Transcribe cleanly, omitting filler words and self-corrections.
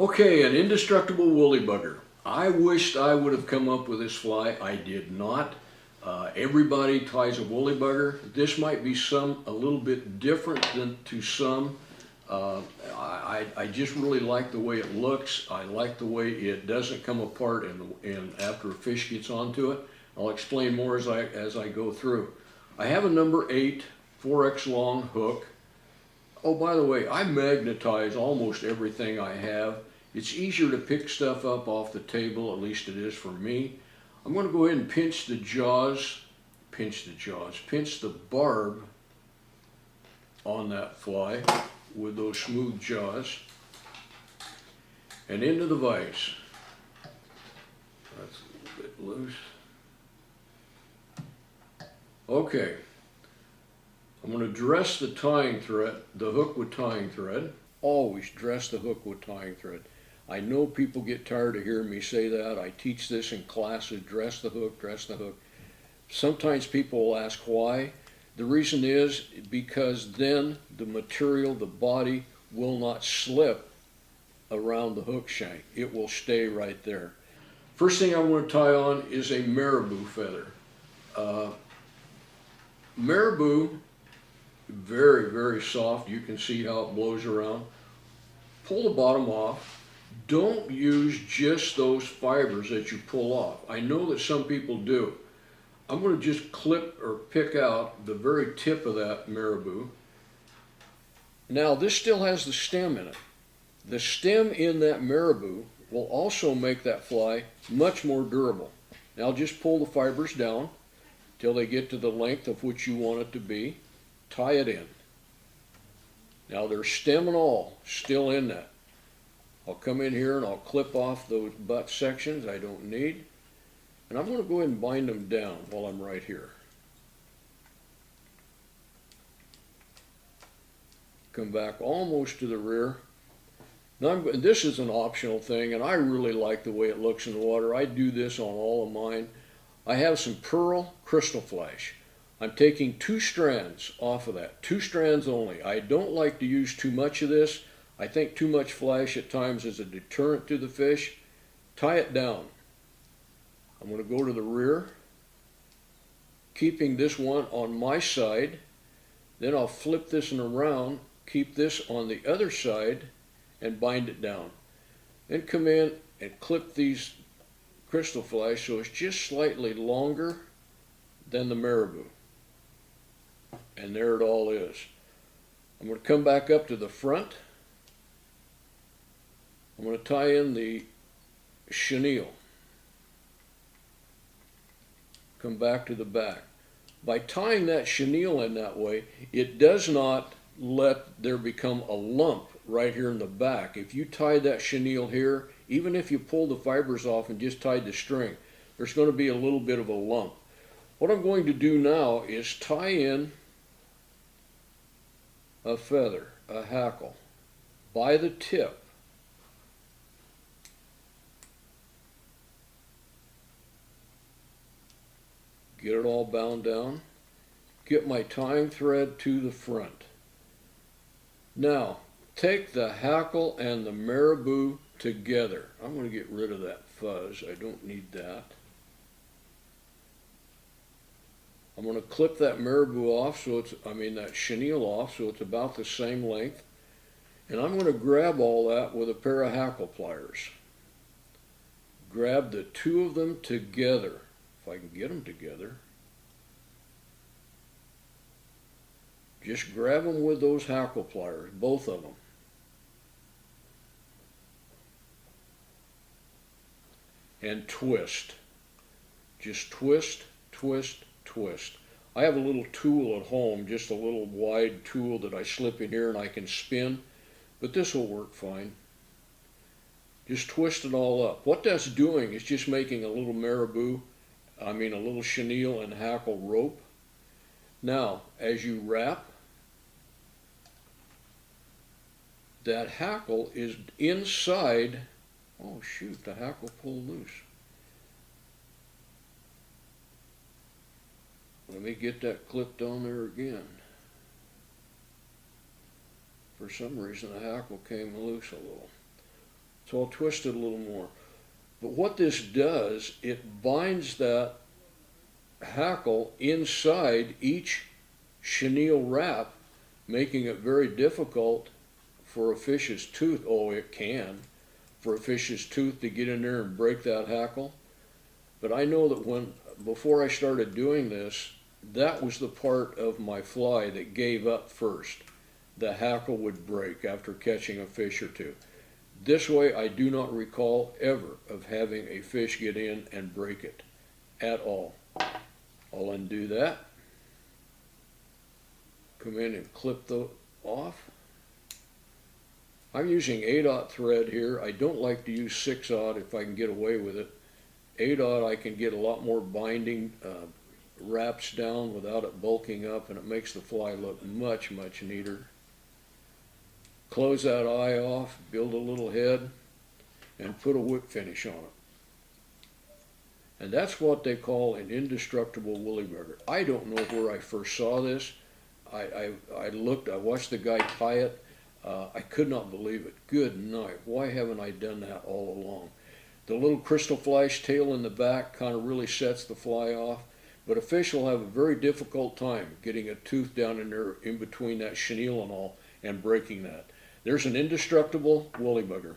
Okay, an indestructible woolly bugger. I wished I would have come up with this fly. I did not. Everybody ties a woolly bugger. This might be a little bit different than to some. I just really like the way it looks. I like the way it doesn't come apart and after a fish gets onto it. I'll explain more as I go through. I have a number 8 4X long hook. Oh, by the way, I magnetize almost everything I have. It's easier to pick stuff up off the table, at least it is for me. I'm going to go ahead and pinch the barb on that fly with those smooth jaws and into the vise. That's a little bit loose. Okay. I'm going to dress the hook with tying thread. Always dress the hook with tying thread. I know people get tired of hearing me say that. I teach this in classes, dress the hook, dress the hook. Sometimes people will ask why. The reason is because then the material, the body, will not slip around the hook shank. It will stay right there. First thing I want to tie on is a marabou feather. Marabou, very, very soft. You can see how it blows around. Pull the bottom off. Don't use just those fibers that you pull off. I know that some people do. I'm going to just clip or pick out the very tip of that marabou. Now this still has the stem in it. The stem in that marabou will also make that fly much more durable. Now just pull the fibers down till they get to the length of which you want it to be. Tie it in. Now there's stem and all still in that. I'll come in here and I'll clip off those butt sections I don't need. And I'm going to go ahead and bind them down while I'm right here. Come back almost to the rear. Now this is an optional thing, and I really like the way it looks in the water. I do this on all of mine. I have some pearl crystal flash. I'm taking 2 strands off of that, 2 strands only. I don't like to use too much of this. I think too much flash at times is a deterrent to the fish. Tie it down. I'm going to go to the rear, keeping this one on my side. Then I'll flip this one around, keep this on the other side, and bind it down. Then come in and clip these crystal flash so it's just slightly longer than the marabou. And there it all is. I'm going to come back up to the front. I'm going to tie in the chenille. Come back to the back. By tying that chenille in that way, it does not let there become a lump right here in the back. If you tie that chenille here, even if you pull the fibers off and just tied the string, there's going to be a little bit of a lump. What I'm going to do now is tie in a feather, a hackle, by the tip. Get it all bound down. Get my tying thread to the front. Now, take the hackle and the marabou together. I'm going to get rid of that fuzz. I don't need that. I'm going to clip that marabou off, that chenille off, so it's about the same length. And I'm going to grab all that with a pair of hackle pliers. Grab the 2 of them together. If I can get them together. Just grab them with those hackle pliers, both of them. And twist. Just twist, twist, twist. I have a little tool at home, just a little wide tool that I slip in here and I can spin, but this will work fine. Just twist it all up. What that's doing is just making a little a little chenille and hackle rope. Now, as you wrap, that hackle is inside. Oh shoot, the hackle pulled loose. Let me get that clipped on there again. For some reason the hackle came loose a little. So I'll twist it a little more. But what this does, it binds that hackle inside each chenille wrap, making it very difficult for a fish's tooth, oh it can, for a fish's tooth to get in there and break that hackle. But I know that before I started doing this, that was the part of my fly that gave up first. The hackle would break after catching a fish or two. This way I do not recall ever of having a fish get in and break it at all. I'll undo that. Come in and clip the off. I'm using 8/0 thread here. I don't like to use 6/0 if I can get away with it. 8/0 I can get a lot more binding wraps down without it bulking up, and it makes the fly look much, much neater. Close that eye off, build a little head, and put a whip finish on it. And that's what they call an indestructible woolly bugger. I don't know where I first saw this. I watched the guy tie it. I could not believe it. Good night. Why haven't I done that all along? The little crystal flash tail in the back kind of really sets the fly off. But a fish will have a very difficult time getting a tooth down in there in between that chenille and all and breaking that. There's an indestructible woolly bugger.